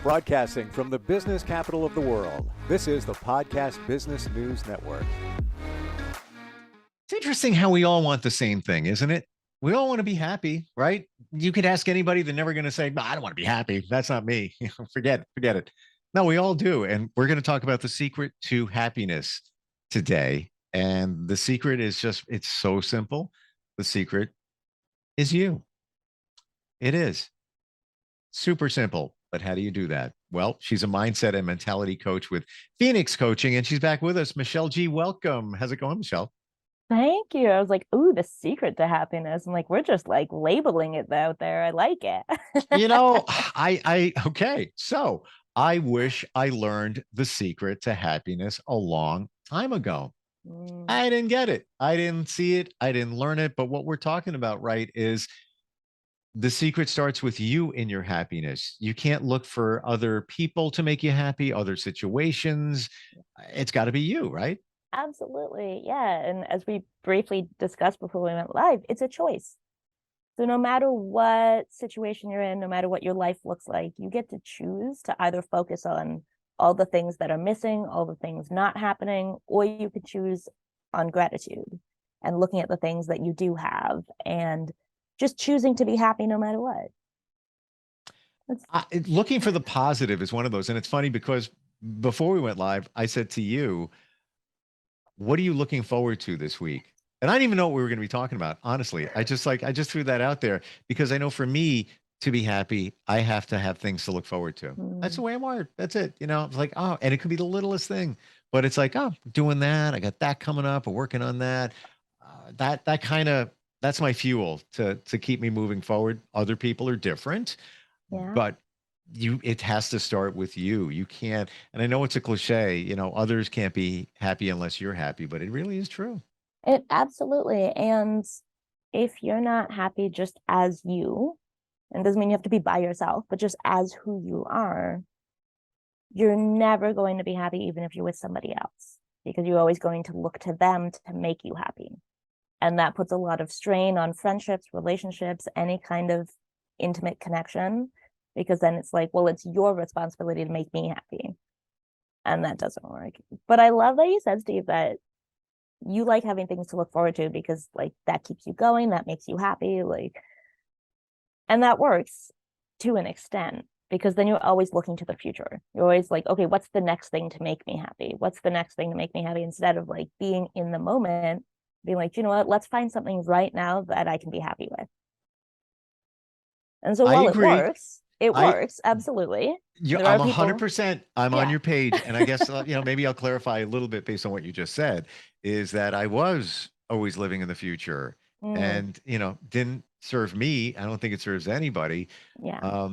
Broadcasting from the business capital of the world, this is the Podcast Business News Network. It's interesting how we all want the same thing, isn't it? We all want to be happy, right? You could ask anybody, they're never going to say, I don't want to be happy. That's not me. Forget it. No, we all do. And we're going to talk about the secret to happiness today. And the secret is it's so simple. The secret is you. It is super simple. But how do you do that? Well, she's a mindset and mentality coach with Phoenix Coaching, and she's back with us. Michelle G., welcome. How's it going, Michelle? Thank you. I was like, ooh, the secret to happiness. I'm like, we're just like labeling it out there. I like it. Okay. So I wish I learned the secret to happiness a long time ago. I didn't get it. I didn't see it. I didn't learn it. But what we're talking about, right, is the secret starts with you in your happiness. You can't look for other people to make you happy, other situations. It's got to be you, right? Absolutely. Yeah. And as we briefly discussed before we went live, it's a choice. So no matter what situation you're in, no matter what your life looks like, you get to choose to either focus on all the things that are missing, all the things not happening, or you could choose on gratitude and looking at the things that you do have and just choosing to be happy no matter what. Looking for the positive is one of those. And it's funny because before we went live, I said to you, what are you looking forward to this week? And I didn't even know what we were going to be talking about. Honestly, I just threw that out there because I know for me to be happy, I have to have things to look forward to. That's the way I'm wired. That's it. It's like, oh, and it could be the littlest thing, but it's like, oh, doing that. I got that coming up. We're working on that. That's my fuel to keep me moving forward. Other people are different, but it has to start with you. You can't, and I know it's a cliche, others can't be happy unless you're happy, but it really is true. It absolutely. And if you're not happy just as you, and doesn't mean you have to be by yourself, but just as who you are, you're never going to be happy, even if you're with somebody else, because you're always going to look to them to make you happy. And that puts a lot of strain on friendships, relationships, any kind of intimate connection, because then it's like, well, it's your responsibility to make me happy. And that doesn't work. But I love that you said, Steve, that you like having things to look forward to because like that keeps you going, that makes you happy, and that works to an extent, because then you're always looking to the future. You're always like, okay, what's the next thing to make me happy? What's the next thing to make me happy? Instead of like being in the moment, being like, you know what, let's find something right now that I can be happy with. And so while it works, absolutely. I'm 100%. I'm on your page. And I guess, maybe I'll clarify a little bit based on what you just said, is that I was always living in the future and, didn't serve me. I don't think it serves anybody. Yeah.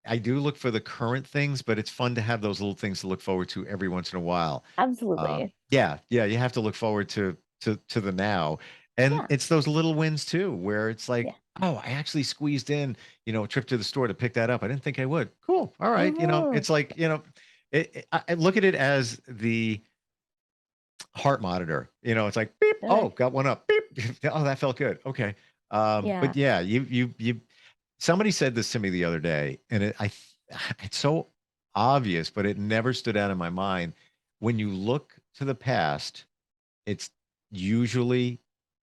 I do look for the current things, but it's fun to have those little things to look forward to every once in a while. Absolutely. Yeah. You have to look forward to the now. And it's those little wins too, where it's like, oh, I actually squeezed in, a trip to the store to pick that up. I didn't think I would. Cool. All right. It's like, I look at it as the heart monitor. It's like, beep. Oh, got one up. Beep. Oh, that felt good. Okay. But yeah, you, somebody said this to me the other day, and it's so obvious, but it never stood out in my mind. When you look to the past, it's usually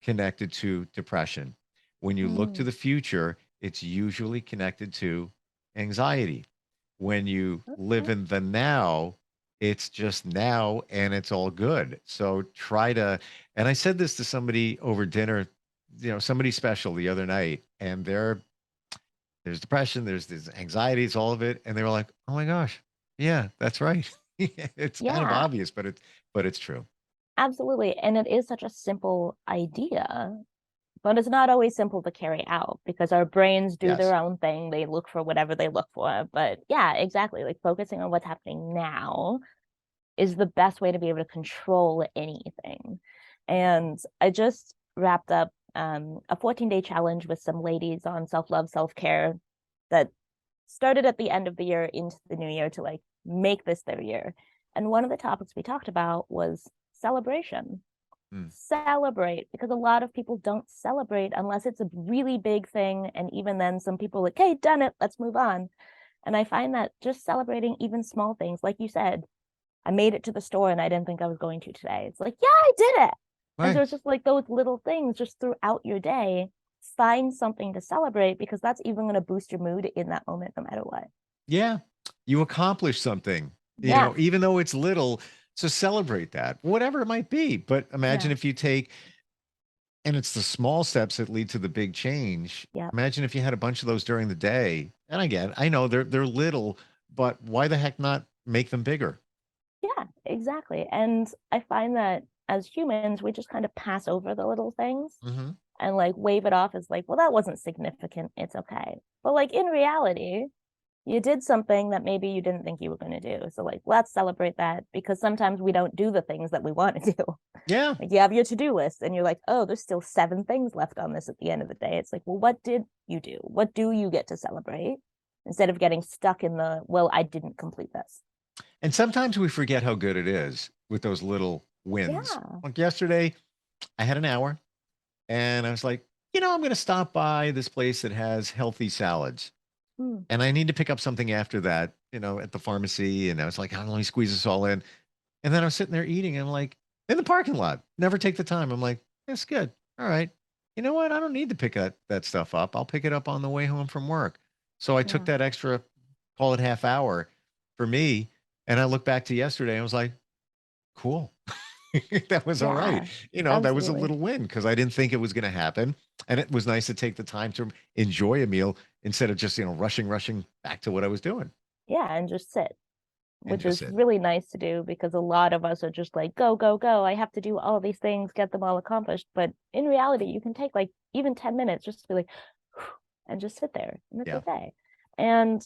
connected to depression. When you look to the future, it's usually connected to anxiety. When you live in the now, it's just now and it's all good. So and I said this to somebody over dinner, somebody special the other night, and there's depression, there's anxiety, it's all of it. And they were like, oh my gosh, yeah, that's right. It's kind of obvious, but it's true. Absolutely. And it is such a simple idea, but it's not always simple to carry out because our brains do their own thing. They look for whatever they look for. But yeah, exactly. Like focusing on what's happening now is the best way to be able to control anything. And I just wrapped up a 14-day challenge with some ladies on self-love, self-care that started at the end of the year into the new year to like make this their year. And one of the topics we talked about was celebration. Celebrate, because a lot of people don't celebrate unless it's a really big thing. And even then, some people like, hey, done it, let's move on. And I find that just celebrating even small things, like you said, I made it to the store and I didn't think I was going to today. It's like, yeah, I did it. And so Right. it's just like those little things just throughout your day, find something to celebrate because that's even going to boost your mood in that moment, no matter what. Yeah. You accomplished something, Yeah. even though it's little. So celebrate that, whatever it might be. But imagine Yeah. if you take, and it's the small steps that lead to the big change. Yeah. Imagine if you had a bunch of those during the day. And again, I know they're little, but why the heck not make them bigger? Yeah, exactly. And I find that as humans, we just kind of pass over the little things Hmm. and like wave it off as like, well, that wasn't significant. It's okay. But like in reality, you did something that maybe you didn't think you were going to do. So like, let's celebrate that because sometimes we don't do the things that we want to do. Yeah. Like you have your to-do list and you're like, oh, there's still 7 things left on this at the end of the day. It's like, well, what did you do? What do you get to celebrate? Instead of getting stuck in the, well, I didn't complete this. And sometimes we forget how good it is with those little wins. Yeah. Like yesterday, I had an hour and I was like, I'm going to stop by this place that has healthy salads. Mm. And I need to pick up something after that, at the pharmacy. And I was like, "Oh, let me squeeze this all in." And then I was sitting there eating. And I'm like, in the parking lot, never take the time. I'm like, that's good. All right. You know what? I don't need to pick that stuff up. I'll pick it up on the way home from work. So I took Yeah. that extra, call it half hour for me. And I look back to yesterday and I was like, cool. That was all right. Yeah. That was a Absolutely. little win because I didn't think it was going to happen. And it was nice to take the time to enjoy a meal instead of just, rushing back to what I was doing Yeah, and just sit, and which just is sit. really nice to do because a lot of us are just like, go, go, go. I have to do all these things, get them all accomplished. But in reality, you can take like even 10 minutes just to be like, and just sit there and it's Yeah. okay. And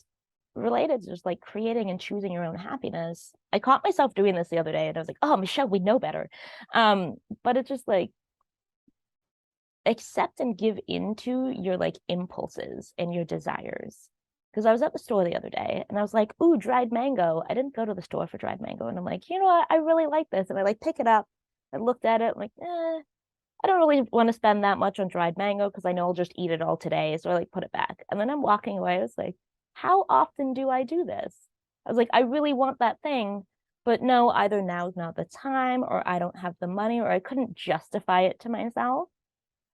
related to just like creating and choosing your own happiness, I caught myself doing this the other day and I was like, oh, Michelle, we know better. But it's just like accept and give into your like impulses and your desires. Because I was at the store the other day and I was like, ooh, dried mango. I didn't go to the store for dried mango. And I'm like, you know what? I really like this. And I like pick it up. I looked at it, I'm like, I don't really want to spend that much on dried mango because I know I'll just eat it all today. So I like put it back. And then I'm walking away. I was like, how often do I do this? I was like, I really want that thing, but no, either now's not the time or I don't have the money or I couldn't justify it to myself.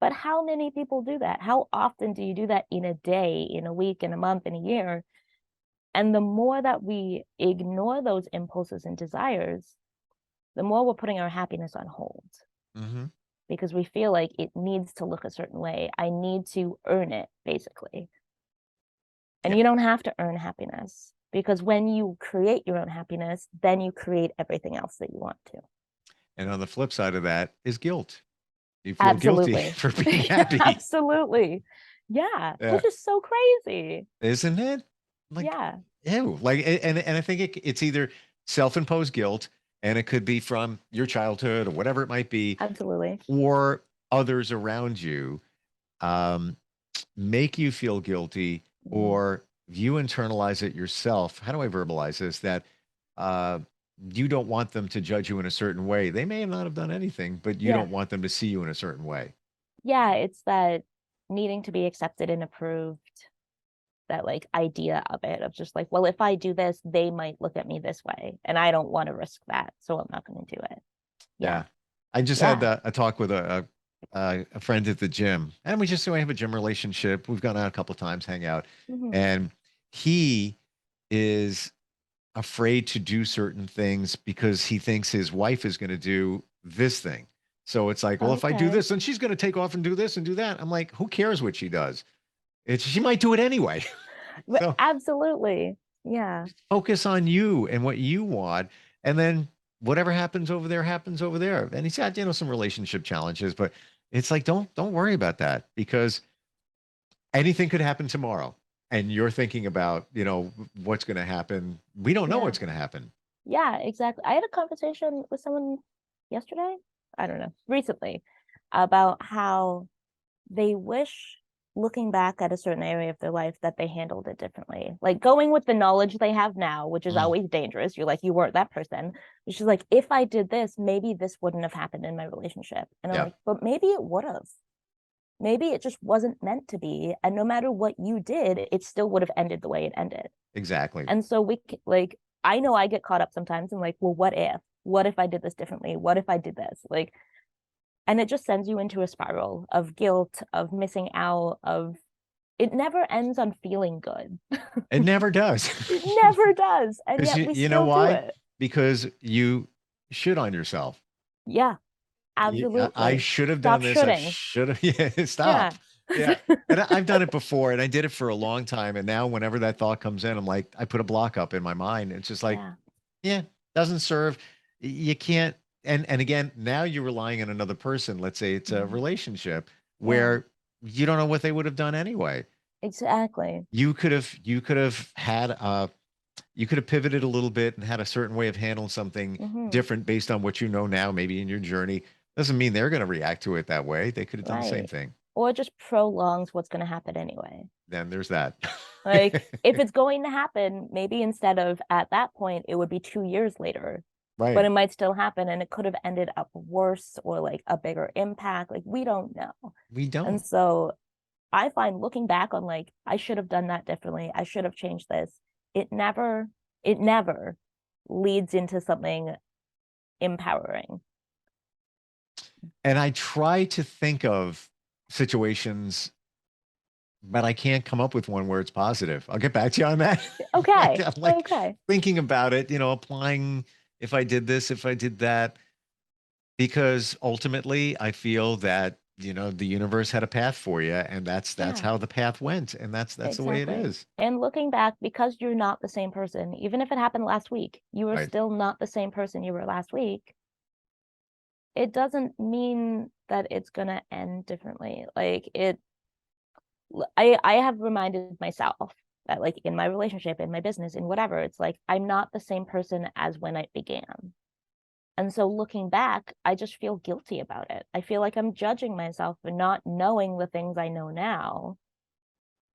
But how many people do that? How often do you do that in a day, in a week, in a month, in a year? And the more that we ignore those impulses and desires, the more we're putting our happiness on hold Hmm. because we feel like it needs to look a certain way. I need to earn it, basically. And Yeah. you don't have to earn happiness because when you create your own happiness, then you create everything else that you want to. And on the flip side of that is guilt. You feel guilty Absolutely. for being happy. Absolutely. Yeah, Yeah. which is so crazy. Isn't it? Like, Yeah, ew. Like, and I think it's either self-imposed guilt, and it could be from your childhood or whatever it might be, absolutely. or others around you um, make you feel guilty, Mm. or you internalize it yourself. How do I verbalize this? That uh, you don't want them to judge you in a certain way. They may not have done anything, but you Yeah. don't want them to see you in a certain way. Yeah, it's that needing to be accepted and approved, that like idea of it, of just like, well, if I do this, they might look at me this way, and I don't want to risk that, so I'm not going to do it. Yeah. Yeah. I just had Yeah. a talk with a friend at the gym, and we have a gym relationship. We've gone out a couple of times, hang out, Mhm. and he is afraid to do certain things because he thinks his wife is going to do this thing. So it's like, well, if I do Okay. this, then she's going to take off and do this and do that. I'm like, who cares what she does? She might do it anyway. But So absolutely. Yeah. focus on you and what you want, and then whatever happens over there happens over there. And he's had, some relationship challenges, but it's like, don't worry about that because anything could happen tomorrow. And you're thinking about, what's going to happen. We don't know Yeah. what's going to happen. Yeah, exactly. I had a conversation with someone yesterday, I don't know, recently, about how they wish, looking back at a certain area of their life, that they handled it differently. Like going with the knowledge they have now, which is Mm, always dangerous. You're like, you weren't that person. She's like, if I did this, maybe this wouldn't have happened in my relationship. And I'm yeah. like, but maybe it would have. Maybe it just wasn't meant to be. And no matter what you did, it still would have ended the way it ended. Exactly. And so like, I know I get caught up sometimes and like, well, what if? What if I did this differently? What if I did this? Like, and it just sends you into a spiral of guilt, of missing out, of it never ends on feeling good. It never does. It never does. And Because yet we you know still do why? it. Because you shit on yourself. Yeah, I absolutely. should have done Stop this. I shooting. should have. Yeah, stop. Yeah. Yeah. And I've done it before and I did it for a long time. And now whenever that thought comes in, I'm like, I put a block up in my mind. It's just like, Yeah. yeah, doesn't serve. You can't. And again, now you're relying on another person. Let's say it's a Mhm. relationship Yeah, where you don't know what they would have done anyway. exactly. You could have had you could have pivoted a little bit and had a certain way of handling something Hmm. different based on what you know now, maybe in your journey. Doesn't mean they're going to react to it that way. They could have done the same Right. thing. Or just prolongs what's going to happen anyway. Then there's that. Like, if it's going to happen, maybe instead of at that point, it would be 2 years later, but Right. it might still happen and it could have ended up worse or like a bigger impact. Like, we don't know. We And don't. so I find looking back on like, I should have done that differently. I should have changed this. It never, it never leads into something empowering. And I try to think of situations, but I can't come up with one where it's positive. I'll get back to you on that. Okay. I'm like Okay. thinking about it, applying if I did this, if I did that, because ultimately I feel that, the universe had a path for you and that's Yeah. how the path went and that's the way it Exactly. is. And looking back, because you're not the same person, even if it happened last week, you are Right. still not the same person you were last week. It doesn't mean that it's gonna end differently. Like I have reminded myself that like in my relationship, in my business, in whatever, it's like I'm not the same person as when it began. And so looking back, I just feel guilty about it. I feel like I'm judging myself for not knowing the things I know now,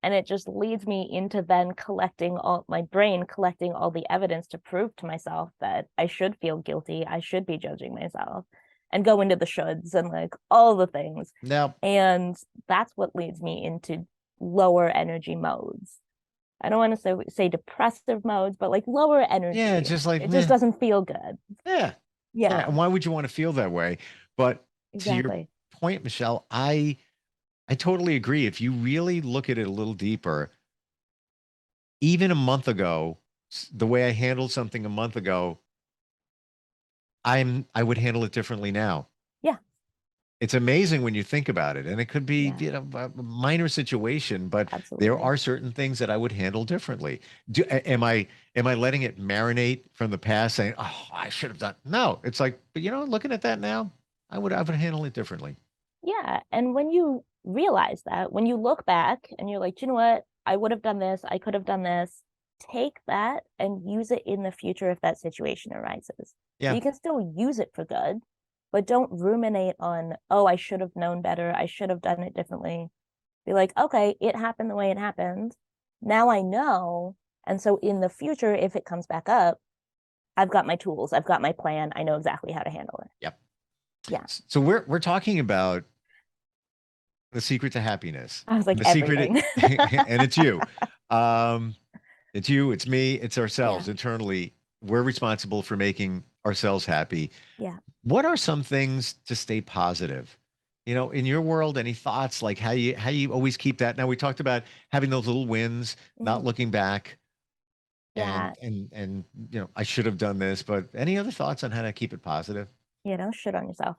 and it just leads me into then collecting all my brain collecting all the evidence to prove to myself that I should feel guilty, I should be judging myself, and go into the shoulds and like all the things. Now, And that's what leads me into lower energy modes. I don't want to say depressive modes, but like lower yeah, energy. just like It just meh. doesn't feel good. Yeah. Yeah. Yeah, And why would you want to feel that way? But to your exactly. point, Michelle, I totally agree. If you really look at it a little deeper, even a month ago, the way I handled something a month ago, I would handle it differently now. Yeah, It's amazing when you think about it, and it could be, yeah, a minor situation, but there absolutely. are certain things that I would handle differently. Am I letting it marinate from the past, saying, "Oh, I should have done"? No, it's like, but looking at that now, I would handle it differently. Yeah. And when you realize that, when you look back and you're like, you know what? I would have done this. I could have done this. Take that and use it in the future if that situation arises. So Yeah. you can still use it for good, but don't ruminate on, oh, I should have known better. I should have done it differently. Be like, okay, it happened the way it happened. Now I know. And so in the future, if it comes back up, I've got my tools, I've got my plan. I know exactly how to handle it. Yep. Yeah. So we're talking about the secret to happiness. I was like, The secret, everything. and it's you. Um, it's you, it's me, it's Yeah. ourselves internally. We're responsible for making ourselves happy. Yeah. What are some things to stay positive? In your world, any thoughts like how you always keep that? Now we talked about having those little wins, not Mhm. looking back, Yeah. and I should have done this, but any other thoughts on how to keep it positive? Don't shit on yourself.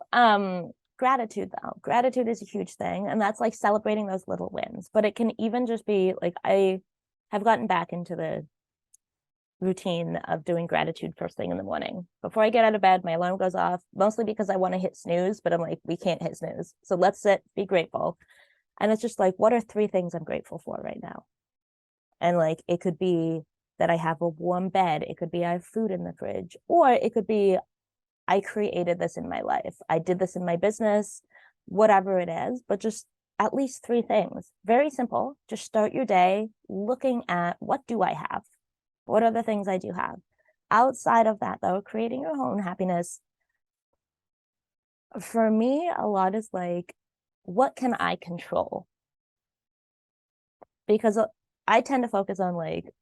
Gratitude though. Gratitude is a huge thing. And that's like celebrating those little wins. But it can even just be like I have gotten back into the routine of doing gratitude first thing in the morning. Before I get out of bed, my alarm goes off, mostly because I want to hit snooze, but I'm like, we can't hit snooze. So let's sit, be grateful. And it's just like, what are 3 things I'm grateful for right now? And like it could be that I have a warm bed, it could be I have food in the fridge, or it could be I created this in my life. I did this in my business, whatever it is, but just at least 3 things. Very simple. Just start your day looking at what do I have? What are the things I do have? Outside of that, though, creating your own happiness, for me, a lot is like what can I control? Because I tend to focus on like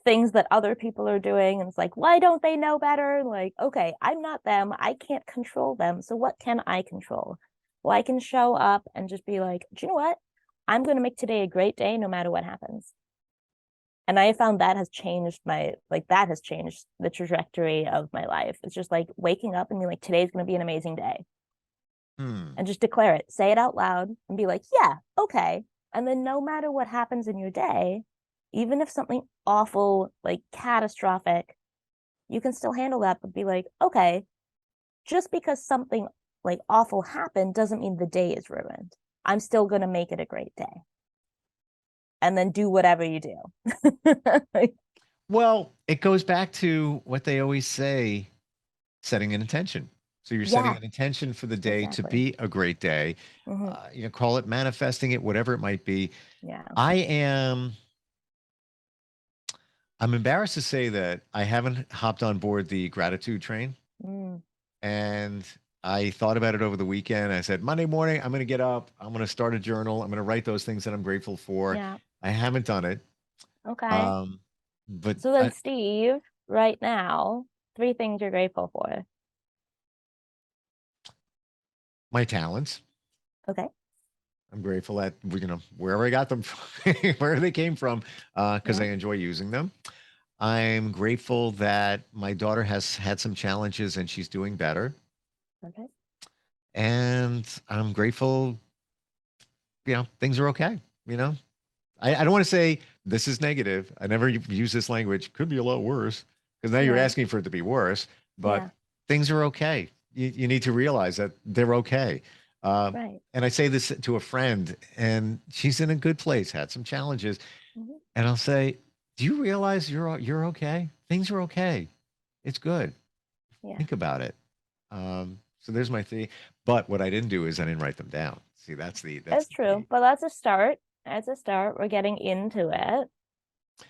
things that other people are doing. And it's like, why don't they know better? Like, okay, I'm not them. I can't control them. So what can I control? Well, I can show up and just be like, do you know what? I'm going to make today a great day no matter what happens. And I found that has changed that has changed the trajectory of my life. It's just like waking up and being like, today's going to be an amazing day. And just declare it, say it out loud and be like, yeah, okay. And then no matter what happens in your day, even if something awful, like catastrophic, you can still handle that, but be like, okay, just because something like awful happened doesn't mean the day is ruined. I'm still going to make it a great day. And then do whatever you do. Well, it goes back to what they always say, setting an intention. So you're setting Yeah, an intention for the day to exactly. be a great day. Hmm. Call it manifesting it, whatever it might be. Yeah. I am I'm embarrassed to say that I haven't hopped on board the gratitude train. Mm, And I thought about it over the weekend. I said, Monday morning, I'm going to get up. I'm going to start a journal. I'm going to write those things that I'm grateful for. yeah. I haven't done it. Okay. Um, but So then, Steve, right now, 3 things you're grateful for. my talents, Okay. I'm grateful that, wherever I got them from, where they came from, because I Yeah. enjoy using them. I'm grateful that my daughter has had some challenges and she's doing better. Okay. And I'm grateful, things are okay. You know, I don't want to say this is negative. I never use this language. Could be a lot worse because now you're Right. asking for it to be worse, but Yeah. things are okay. You need to realize that they're okay. Uh, Right. and I say this to a friend, and she's in a good place, had some challenges, Hmm. and I'll say, "Do you realize you're okay? Things are okay. It's good. Yeah. Think about it." So there's my thing. But what I didn't do is I didn't write them down. See, that's It's the true, key. but that's a start. That's a start. We're getting into it.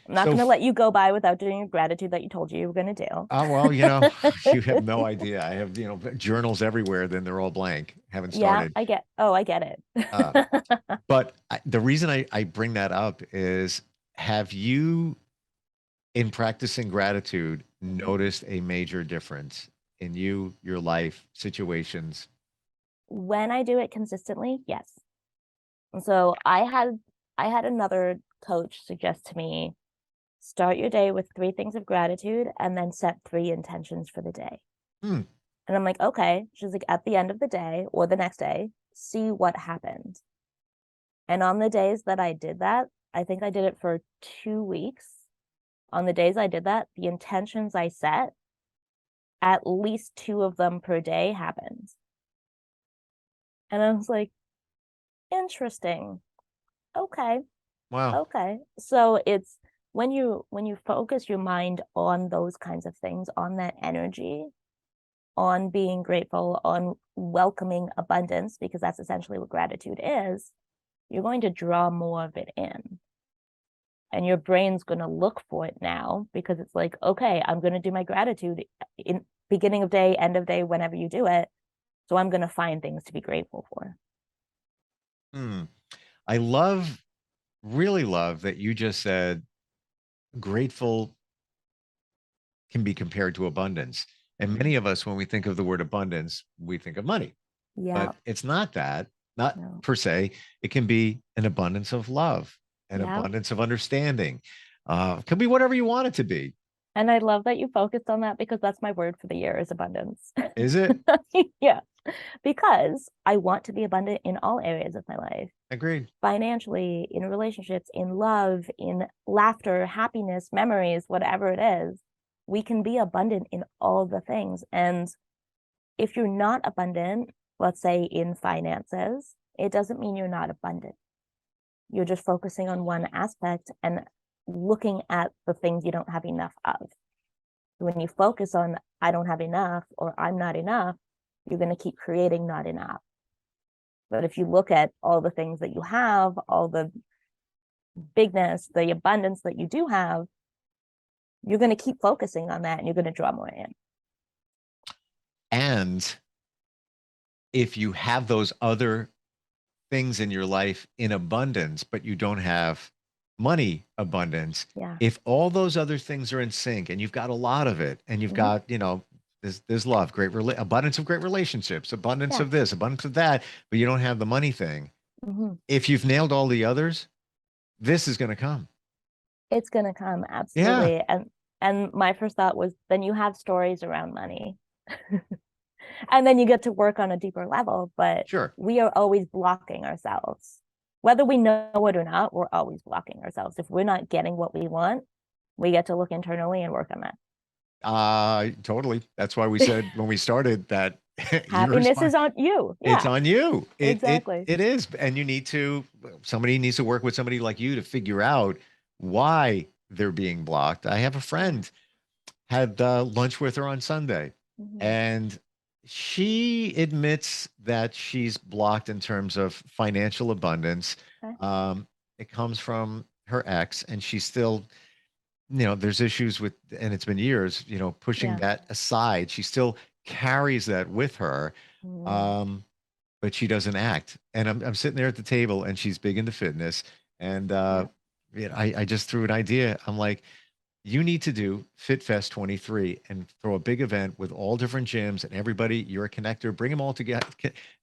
I'm not So going to let you go by without doing your gratitude that you told you were going to Oh, well, do. you have no idea. I have, journals everywhere, then they're all blank. Haven't Yeah, started. I get Uh, it. but the reason I bring that up is, have you, in practicing gratitude, Mhm. noticed a major difference in you, your life, situations? When I do it consistently, yes. And so I had another coach suggest to me, start your day with 3 things of gratitude and then set 3 intentions for the day. Hmm. And I'm like, okay. She's like, at the end of the day or the next day, see what happened. And on the days that I did that, I think I did it for 2 weeks. On the days I did that, the intentions I set, at least 2 of them per day happened. And I was like, interesting. Okay. Wow. Okay. So it's when you focus your mind on those kinds of things, on that energy, on being grateful, on welcoming abundance, because that's essentially what gratitude is, you're going to draw more of it in. And your brain's going to look for it now because it's like, okay, I'm going to do my gratitude in beginning of day, end of day, whenever you do it. So I'm going to find things to be grateful for. Hmm. I really love that you just said grateful can be compared to abundance. And Mm-hmm. many of us, when we think of the word abundance, we think of money. Yeah. But it's not that, not No. per se. It can be an abundance of love, an Yeah. abundance of understanding. It could be whatever you want it to be. And I love that you focused on that because that's my word for the year is abundance. Is it? Yeah. Because I want to be abundant in all areas of my life, Agreed. financially, in relationships, in love, in laughter, happiness, memories, whatever it is. We can be abundant in all the things. And if you're not abundant, let's say in finances, it doesn't mean you're not abundant. You're just focusing on one aspect and looking at the things you don't have enough of. When you focus on, I don't have enough or I'm not enough, you're going to keep creating not enough. But if you look at all the things that you have, all the bigness, the abundance that you do have, you're going to keep focusing on that and you're going to draw more in. And if you have those other things in your life in abundance, but you don't have money abundance, Yeah. if all those other things are in sync and you've got a lot of it and you've got, there's love, abundance of great relationships, abundance Yeah. of this, abundance of that, but you don't have the money thing. Mm-hmm. If you've nailed all the others, this is going to come. It's going to come. Yeah. Absolutely. And my first thought was, then you have stories around money. And then you get to work on a deeper level, but Sure. we are always blocking ourselves. Whether we know it or not, we're always blocking ourselves. If we're not getting what we want, we get to look internally and work on that. Totally. That's why we said when we started that you're Happiness is on you. it's Yeah, on you. exactly. It is. And somebody needs to work with somebody like you to figure out why they're being blocked. I have a friend had lunch with her on Sunday, Mm-hmm. and she admits that she's blocked in terms of financial abundance. Okay. It comes from her ex, and she's still, there's issues with, and it's been years, pushing Yeah. that aside. She still carries that with her, Mm. but she doesn't act. And I'm sitting there at the table, and she's big into fitness, and Yeah. I just threw an idea. I'm like, you need to do FitFest 23 and throw a big event with all different gyms and everybody. You're a connector, bring them all together.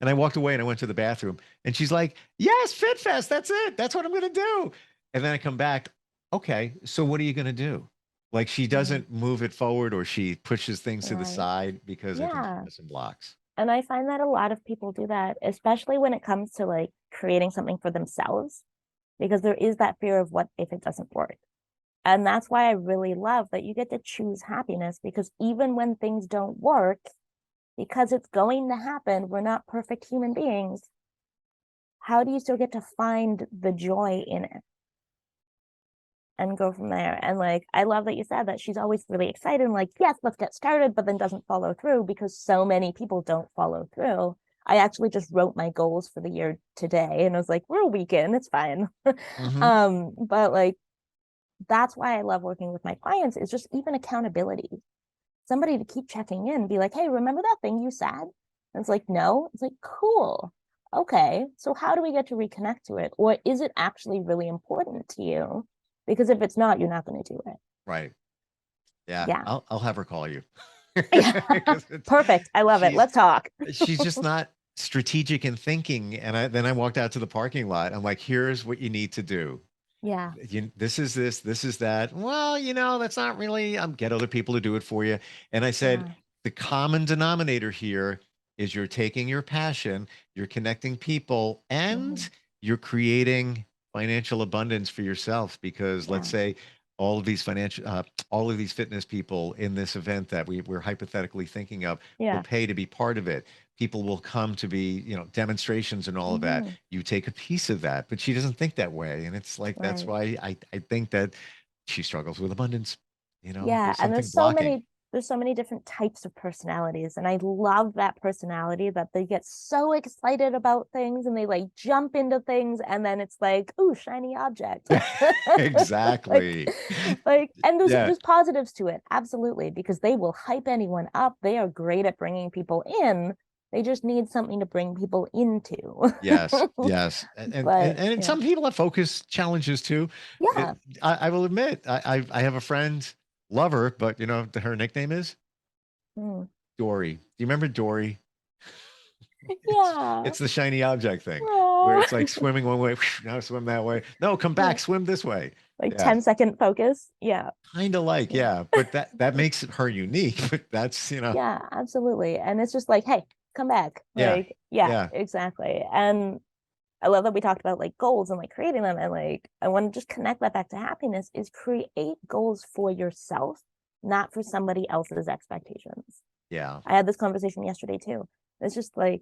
And I walked away and I went to the bathroom, and she's like, yes, FitFest. That's it. That's what I'm going to do. And then I come back. Okay. So what are you going to do? Like, she doesn't move it forward, or she pushes things to the Right. side because I think she Yeah. has some blocks. And I find that a lot of people do that, especially when it comes to like creating something for themselves, because there is that fear of what if it doesn't work. And that's why I really love that you get to choose happiness, because even when things don't work, because it's going to happen, we're not perfect human beings. How do you still get to find the joy in it and go from there? And like, I love that you said that she's always really excited and like, yes, let's get started, but then doesn't follow through because so many people don't follow through. I actually just wrote my goals for the year today, and I was like, we're a weekend, it's fine. But like, that's why I love working with my clients, is just even accountability. Somebody to keep checking in, be like, hey, remember that thing you said? And it's like, no. It's like, cool. Okay. So how do we get to reconnect to it? Or is it actually really important to you? Because if it's not, you're not going to do it. Right. Yeah. Yeah. I'll have her call you. Perfect. I love it. Let's talk. She's just not strategic in thinking. And then I walked out to the parking lot. I'm like, here's what you need to do. Yeah. This is that. Well, that's not really, get other people to do it for you. And I said, the common denominator here is you're taking your passion, you're connecting people, and you're creating financial abundance for yourself. Because let's say all of these all of these fitness people in this event that we're hypothetically thinking of will pay to be part of it. People will come to be, demonstrations and all of that. You take a piece of that, but she doesn't think that way. And it's like, that's why I think that she struggles with abundance. Yeah. There's And something blocking. there's so many different types of personalities. And I love that personality that they get so excited about things and they like jump into things. And then it's like, ooh, shiny object. Exactly. And there's positives to it. Absolutely. Because they will hype anyone up. They are great at bringing people in. They just need something to bring people into. Yes. And some people have focus challenges too. Yeah. I will admit, I have a friend, love her, but her nickname is Dory. Do you remember Dory? Yeah. It's the shiny object thing where it's like swimming one way, now swim that way. No, come back, swim this way. Like 10-second focus. Yeah. Kind of like, but that makes her unique. But that's, Yeah, absolutely. And it's just like, hey, come back. Like, exactly. And I love that we talked about like goals and like creating them. And like, I want to just connect that back to happiness, is create goals for yourself, not for somebody else's expectations. Yeah. I had this conversation yesterday too. It's just like,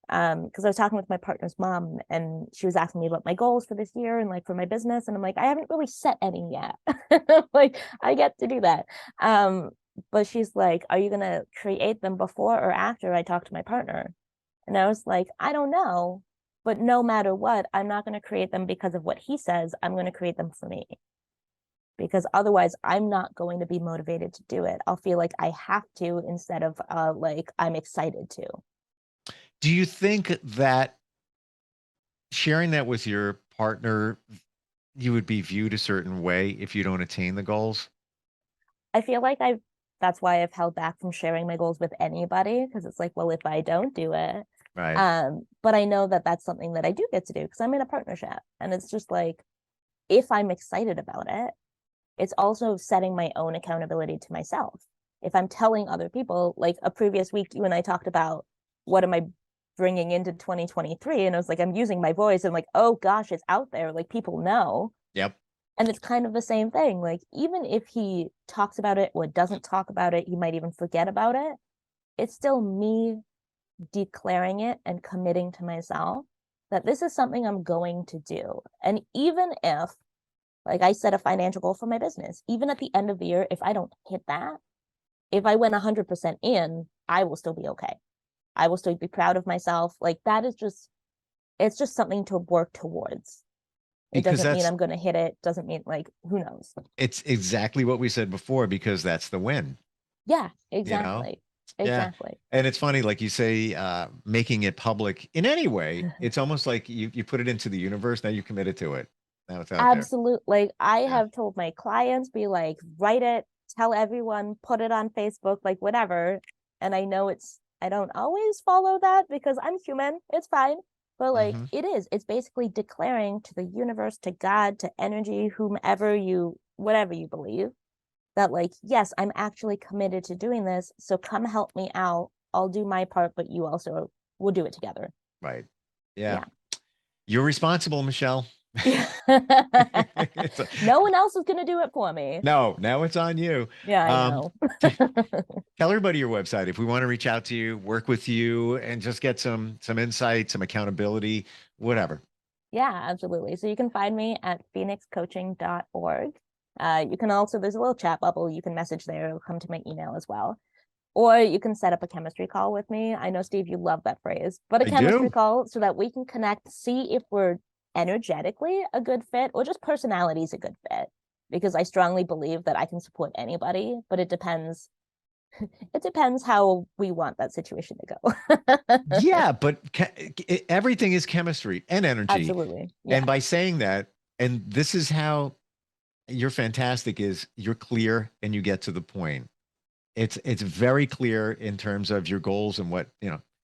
because I was talking with my partner's mom and she was asking me about my goals for this year and like for my business. And I'm like, I haven't really set any yet. Like, I get to do that. But she's like, are you going to create them before or after I talk to my partner? And I was like, I don't know. But no matter what, I'm not going to create them because of what he says. I'm going to create them for me. Because otherwise, I'm not going to be motivated to do it. I'll feel like I have to instead of like I'm excited to. Do you think that sharing that with your partner, you would be viewed a certain way if you don't attain the goals? I feel like that's why I've held back from sharing my goals with anybody, because it's like, well, if I don't do it, Right. but I know that that's something that I do get to do because I'm in a partnership, and it's just like, if I'm excited about it, it's also setting my own accountability to myself. If I'm telling other people, like a previous week, you and I talked about what am I bringing into 2023, and I was like, I'm using my voice, and like, oh gosh, it's out there, like people know. Yep. And it's kind of the same thing. Like, even if he talks about it or doesn't talk about it, he might even forget about it. It's still me declaring it and committing to myself that this is something I'm going to do. And even if, like I set a financial goal for my business, even at the end of the year, if I don't hit that, if I went 100% in, I will still be okay. I will still be proud of myself. Like, that is just, it's just something to work towards. It Because doesn't mean that's I'm going to hit it. Doesn't mean, like, who knows? it's exactly what we said before, because that's the win, Yeah, you know? exactly. Yeah. Exactly. And it's funny, like you say, making it public in any way, it's almost like you put it into the universe. Now you committed to it. Now it's out there. Absolutely. Like, I Yeah. have told my clients, be like, write it, tell everyone, put it on Facebook, like whatever. And I know I don't always follow that because I'm human. It's fine. But like, Mhm. it's basically declaring to the universe, to God, to energy, whatever you believe, that like, yes, I'm actually committed to doing this. So come help me out. I'll do my part, but you also will do it together. Right. Yeah. Yeah. You're responsible, Michelle. Yeah. It's No one else is going to do it for me. no, now it's on you. Yeah, I know. Tell everybody your website if we want to reach out to you, work with you, and just get some insight, some accountability, whatever. Yeah, absolutely. So you can find me at phoenixcoaching.org. You can also, there's a little chat bubble. You can message there. It'll come to my email as well. Or you can set up a chemistry call with me. I know, Steve, you love that phrase, but a I chemistry do. call so that we can connect, see if we're energetically a good fit or just personality is a good fit. Because I strongly believe that I can support anybody, but it depends. It depends how we want that situation to go. Yeah, but everything is chemistry and energy. Absolutely. Yeah. And by saying that, and this is how you're fantastic, is you're clear and you get to the point. It's very clear in terms of your goals and what,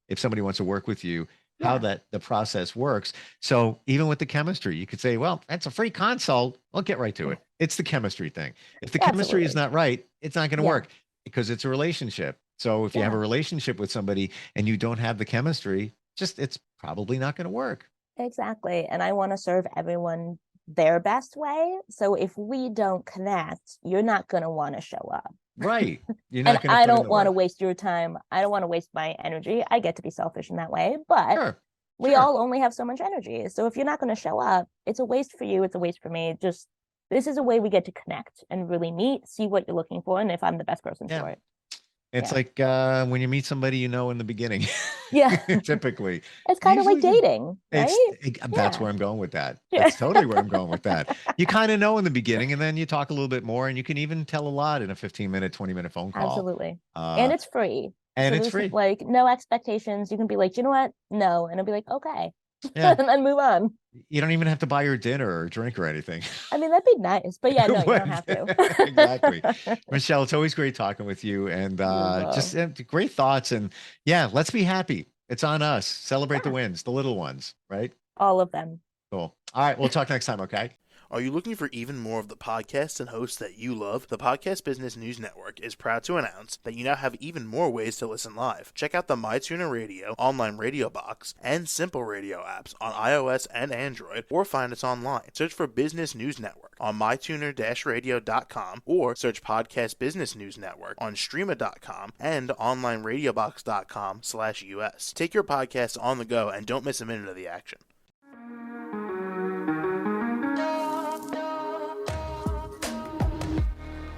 if somebody wants to work with you, how the process works. So even with the chemistry, you could say, well, that's a free consult. I'll get right to it. It's the chemistry thing. If the chemistry is not right, it's not going to work because it's a relationship. So if you have a relationship with somebody and you don't have the chemistry, it's probably not going to work. Exactly. And I want to serve everyone their best way. So if we don't connect, you're not going to want to show up. Right. You're not and I don't want to waste your time. I don't want to waste my energy. I get to be selfish in that way, but we all only have so much energy. So if you're not going to show up, it's a waste for you. It's a waste for me. Just, this is a way we get to connect and really meet, see what you're looking for, and if I'm the best person for it. It's like when you meet somebody, in the beginning. Yeah. Typically. It's kind of like dating, right? That's where I'm going with that. That's totally where I'm going with that. You kind of know in the beginning, and then you talk a little bit more, and you can even tell a lot in a 15-minute, 20-minute phone call. Absolutely. And it's free. And it's free. Like, no expectations. You can be like, you know what? No. And I'll be like, okay. Yeah. And then move on. You don't even have to buy her dinner or drink or anything. I mean, that'd be nice. But yeah, no, you don't have to. Exactly. Michelle, it's always great talking with you, and just great thoughts. And let's be happy. It's on us. Celebrate the wins, the little ones, right? All of them. Cool. All right. We'll talk next time. Okay. Are you looking for even more of the podcasts and hosts that you love? The Podcast Business News Network is proud to announce that you now have even more ways to listen live. Check out the MyTuner Radio, online radio box, and Simple Radio apps on iOS and Android, or find us online. Search for Business News Network on mytuner-radio.com, or search Podcast Business News Network on streama.com and onlineradiobox.com/US. Take your podcast on the go and don't miss a minute of the action.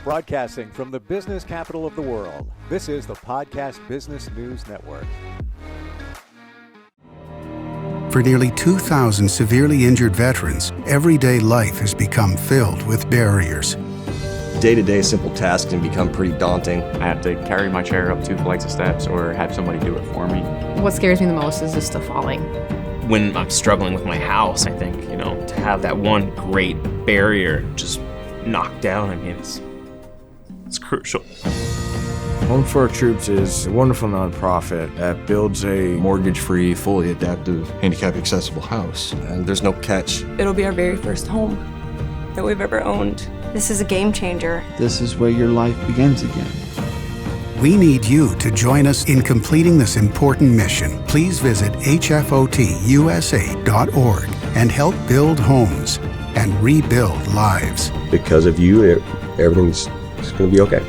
Broadcasting from the business capital of the world, this is the Podcast Business News Network. For nearly 2,000 severely injured veterans, everyday life has become filled with barriers. Day-to-day simple tasks can become pretty daunting. I have to carry my chair up 2 flights of steps or have somebody do it for me. What scares me the most is just the falling. when I'm struggling with my house, I think, to have that one great barrier just knocked down, I mean, it's crucial. Home for Our Troops is a wonderful nonprofit that builds a mortgage-free, fully adaptive, handicap-accessible house. And there's no catch. It'll be our very first home that we've ever owned. This is a game changer. This is where your life begins again. We need you to join us in completing this important mission. Please visit hfotusa.org and help build homes and rebuild lives. Because of you, everything's going to be okay.